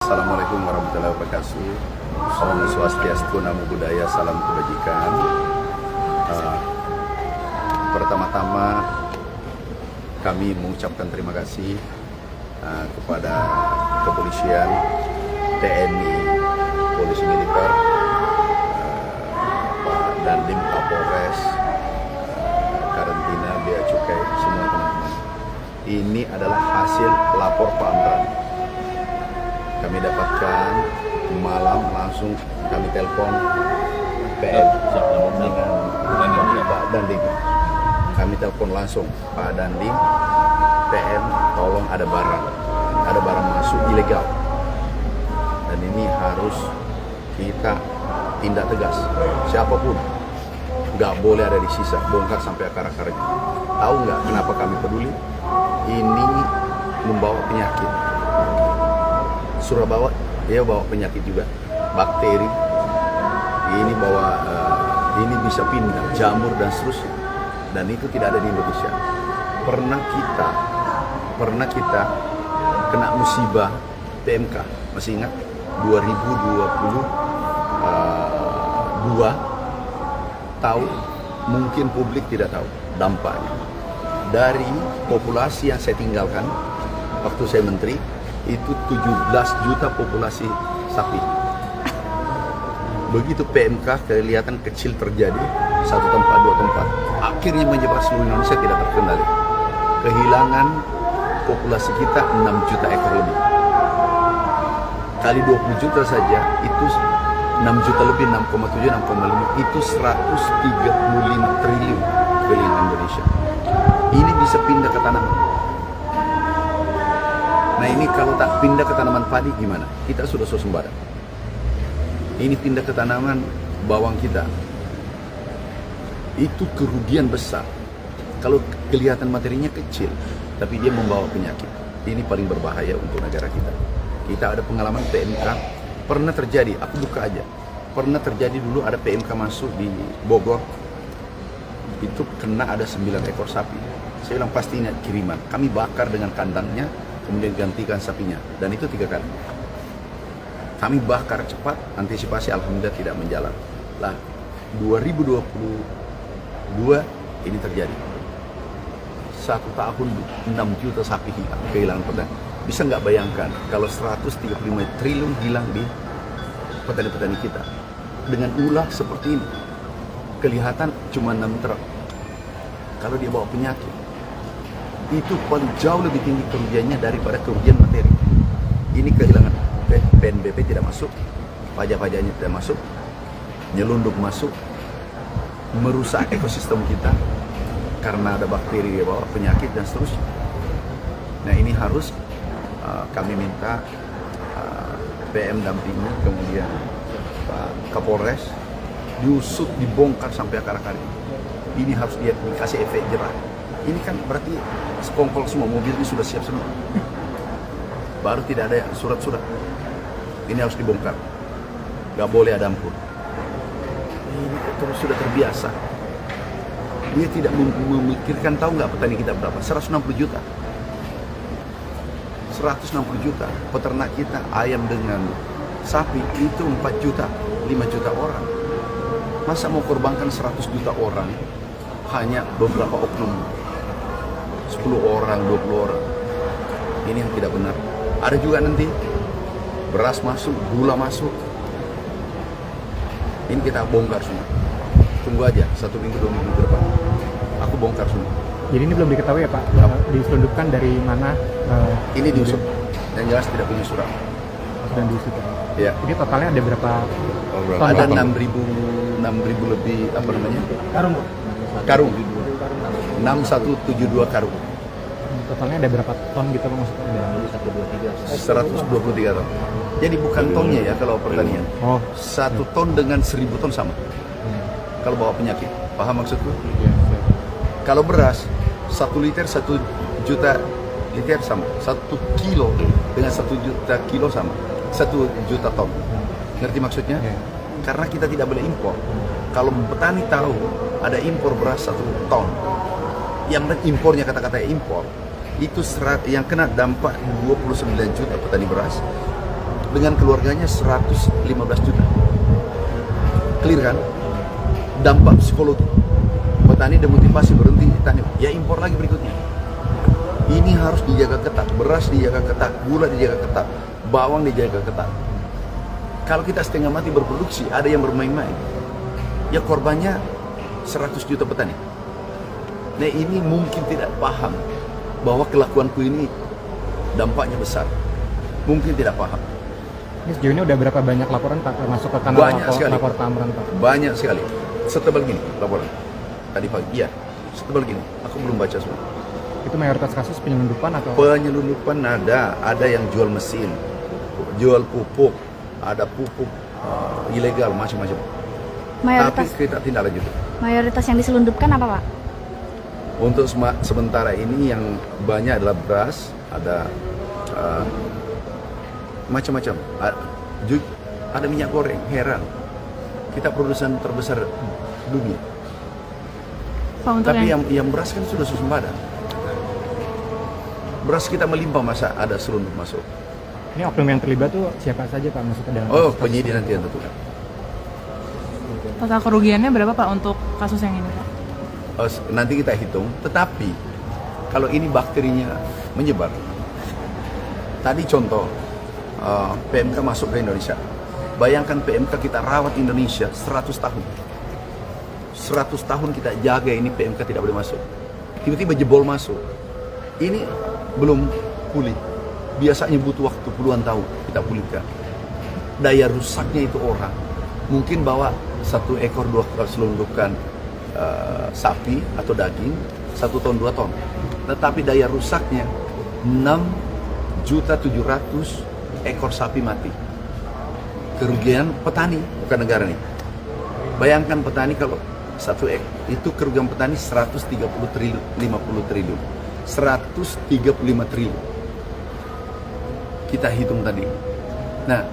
Assalamualaikum warahmatullahi wabarakatuh. Om Swastiastu, Namo Buddhaya, salam kebajikan. Pertama-tama kami mengucapkan terima kasih kepada kepolisian, TNI, polisi militer, Pak Dandim, Kapolres, karantina, bea cukai, semua teman-teman. Ini adalah hasil lapor Pak Amran. Kami dapatkan malam langsung kami telepon PM dengan Pak Dandim. Kami telepon langsung Pak Dandim, PM, tolong ada barang masuk ilegal. Dan ini harus kita tindak tegas. Siapapun nggak boleh ada di sisa, bongkar sampai akar-akarnya. Tahu nggak kenapa kami peduli? Ini membawa penyakit. Surabaya dia bawa penyakit juga, bakteri. Ini bisa pindah, jamur dan seterusnya. Dan itu tidak ada di Indonesia. Pernah kita kena musibah PMK, masih ingat 2022 tahu, mungkin publik tidak tahu dampaknya. Dari populasi yang saya tinggalkan waktu saya menteri, itu 17 juta populasi sapi. Begitu PMK kelihatan kecil terjadi, satu tempat, dua tempat, akhirnya menyebar seluruh Indonesia, tidak terkendali. Kehilangan populasi kita 6 juta ekor lebih. Kali 20 juta saja, itu 6 juta lebih, 6,7, 6,5, itu 135 triliun kehilangan Indonesia. Ini bisa pindah ke tanaman. Nah ini kalau tak pindah ke tanaman padi gimana? Kita sudah swasembada. Ini pindah ke tanaman bawang kita. Itu kerugian besar. Kalau kelihatan materinya kecil, tapi dia membawa penyakit. Ini paling berbahaya untuk negara kita. Kita ada pengalaman PMK, pernah terjadi, aku buka aja. Pernah terjadi dulu ada PMK masuk di Bogor. Itu kena ada 9 ekor sapi. Saya bilang pasti ini kiriman. Kami bakar dengan kandangnya, kemudian gantikan sapinya, dan itu 3 kali. Kami bakar cepat, antisipasi alhamdulillah tidak menjalar. Lah, 2022 ini terjadi. 1 tahun 6 juta sapi kehilangan petani. Bisa nggak bayangkan kalau 135 triliun hilang di petani-petani kita. Dengan ulah seperti ini, kelihatan cuma 6 truk. Kalau dia bawa penyakit, itu paling jauh lebih tinggi kerugiannya daripada kerugian materi. Ini kehilangan PNBP tidak masuk, pajak-pajaknya tidak masuk, nyelundup masuk, merusak ekosistem kita karena ada bakteri dia bawa penyakit dan seterusnya. Nah ini harus kami minta PM dampingi, kemudian Pak Kapolres diusut, dibongkar sampai akar-akarnya. Ini harus dia dikasih efek jerah. Ini kan berarti sekongkol semua, mobil ini sudah siap semua. Baru tidak ada surat-surat. Ini harus dibongkar. Gak boleh ada ampun. Ini terus sudah terbiasa. Dia tidak memikirkan, tahu nggak petani kita berapa? 160 juta. 160 juta. Peternak kita, ayam dengan sapi, itu 4 juta, 5 juta orang. Masa mau korbankan 100 juta orang hanya beberapa oknum? 10 orang, 20 orang. Ini yang tidak benar. Ada juga nanti beras masuk, gula masuk. Ini kita bongkar semua. Tunggu aja 1 minggu, 2 minggu ke depan. Aku bongkar semua. Jadi ini belum diketahui ya Pak, diselundupkan dari mana? Ini diusut. Yang jelas tidak punya surat. Dan diusut. Ya. Jadi totalnya ada berapa? Ada 6.000 lebih, apa namanya? Karung. 6172 karung. Totalnya ada berapa ton gitu Pak maksudnya? 123 ton. Jadi bukan tonnya ya kalau pertanian. 1 ton dengan 1000 ton sama. Kalau bawa penyakit, paham maksudku? Kalau beras 1 liter 1 juta liter sama. 1 kilo dengan 1 juta kilo sama. 1 juta ton. Ngerti maksudnya? Karena kita tidak boleh impor. Kalau petani tahu ada impor beras 1 ton, yang impornya kata-kata impor, itu yang kena dampak 29 juta petani beras, dengan keluarganya 115 juta. Clear kan? Dampak psikologi. Petani demotivasi berhenti tani, ya impor lagi berikutnya. Ini harus dijaga ketat, beras dijaga ketat, gula dijaga ketat, bawang dijaga ketat. Kalau kita setengah mati berproduksi, ada yang bermain-main, ya korbannya 100 juta petani. Nah ini mungkin tidak paham bahwa kelakuanku ini dampaknya besar. Mungkin tidak paham. Ini sejauh ini udah berapa banyak laporan Pak masuk ke kanal lapor keamanan Pak? Banyak sekali. Setebal gini laporan. Tadi pagi, iya. Setebal gini. Aku belum baca semua. Itu mayoritas kasus penyelundupan atau? Penyelundupan ada yang jual mesin, jual pupuk, ada pupuk ilegal macam-macam. Tapi kita tindak lanjut. Mayoritas yang diselundupkan apa Pak? Untuk sementara ini yang banyak adalah beras, ada macam-macam. Ada minyak goreng, heran. Kita produsen terbesar dunia. Tapi yang beras kan sudah swasembada. Beras kita melimpah, masa ada selundup masuk. Ini oknum yang terlibat tuh siapa saja Pak masuk ke dalam? Oh, penyidik nanti yang tentukan. Total kerugiannya berapa Pak untuk kasus yang ini Pak? Nanti kita hitung, tetapi kalau ini bakterinya menyebar. Tadi contoh, PMK masuk ke Indonesia. Bayangkan PMK kita rawat Indonesia 100 tahun. 100 tahun kita jaga ini PMK tidak boleh masuk. Tiba-tiba jebol masuk. Ini belum pulih. Biasanya butuh waktu puluhan tahun kita pulihkan. Daya rusaknya itu orang. Mungkin bawa 1 ekor 2 ekor selundupkan sapi atau daging 1 ton 2 ton. Tetapi daya rusaknya 6.700.000 ekor sapi mati. Kerugian petani, bukan negara nih. Bayangkan petani kalau 1 ekor itu kerugian petani 150 triliun, 50 triliun, 135 triliun. Kita hitung tadi. Nah,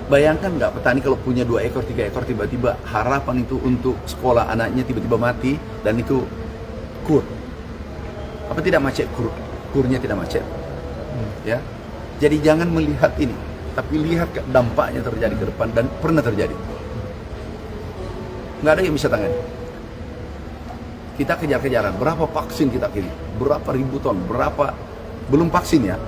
bayangkan nggak petani kalau punya 2 ekor, 3 ekor, tiba-tiba harapan itu untuk sekolah anaknya tiba-tiba mati dan itu kur. Apa tidak macet kur? Kurnya tidak macet. Ya. Jadi jangan melihat ini, tapi lihat dampaknya terjadi ke depan dan pernah terjadi. Nggak ada yang bisa tangani. Kita kejar-kejaran, berapa vaksin kita kirim, berapa ribu ton, berapa, belum vaksin ya.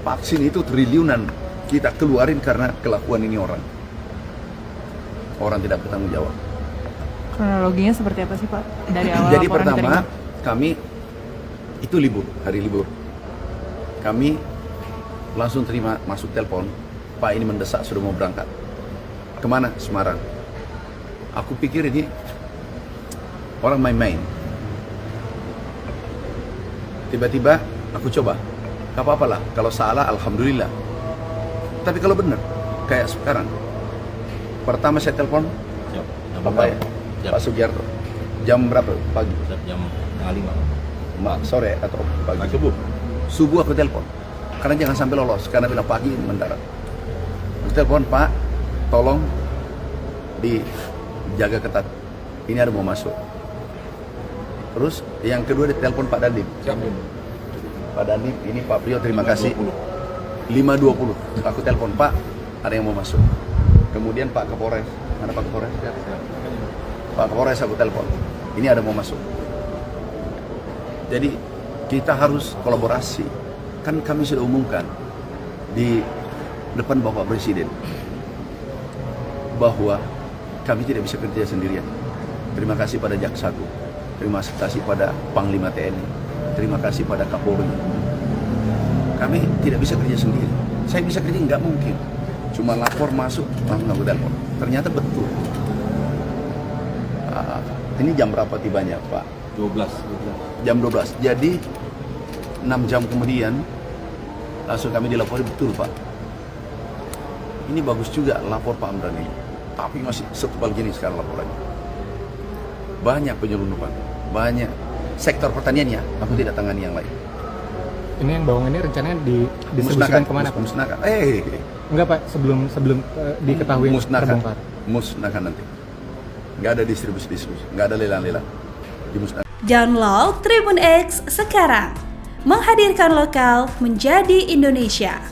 Vaksin itu triliunan kita keluarin karena kelakuan ini orang. Orang tidak bertanggung jawab. Kronologinya seperti apa sih Pak? Dari awal Jadi laporan pertama, diterima? kami itu libur, hari libur. Kami langsung terima masuk telepon, Pak ini mendesak sudah mau berangkat. Kemana? Semarang. Aku pikir ini orang main-main. Tiba-tiba aku coba, gak apa-apa lah, kalau salah alhamdulillah. Tapi kalau benar, kayak sekarang, pertama saya telepon, Bapak ya, Pak Sugiarto, jam berapa pagi? Jam 5. Sore atau pagi? Subuh aku telepon, karena jangan sampai lolos, karena bilang pagi mendarat. Aku telepon, Pak, tolong dijaga ketat, ini ada mau masuk. Terus yang kedua ditelepon Pak Dandim. Pak Dandim, ini Pak Priyo terima kasih. 5.20 aku telepon, Pak ada yang mau masuk. Kemudian Pak Kapolres, mana Pak Kapolres? Pak Kapolres aku telepon, ini ada mau masuk. Jadi kita harus kolaborasi. Kan kami sudah umumkan di depan Bapak Presiden bahwa kami tidak bisa kerja sendirian. Terima kasih pada Jaksaku, terima kasih pada Panglima TNI, terima kasih pada Kapolri. Kami tidak bisa kerja sendiri. Saya bisa kerja nggak mungkin. Cuma lapor masuk, langsung aku telepon. Ternyata betul. Ini jam berapa tibanya, Pak? 12. Jam 12. Jadi 6 jam kemudian langsung kami dilapori, betul Pak. Ini bagus juga lapor Pak Amran ini. Tapi masih setebal gini sekarang laporannya. Banyak penyelundupan, banyak. Sektor pertanian ya, aku tidak tangani yang lain. Ini yang bawang ini rencananya didistribusikan kemana Pak? Musnahkan. Enggak Pak, sebelum diketahui musnahkan. terbongkar. Musnahkan nanti. Nggak ada distribusi, nggak ada lelang-lelang. Dimusnahkan. Download Tribun X sekarang, menghadirkan lokal menjadi Indonesia.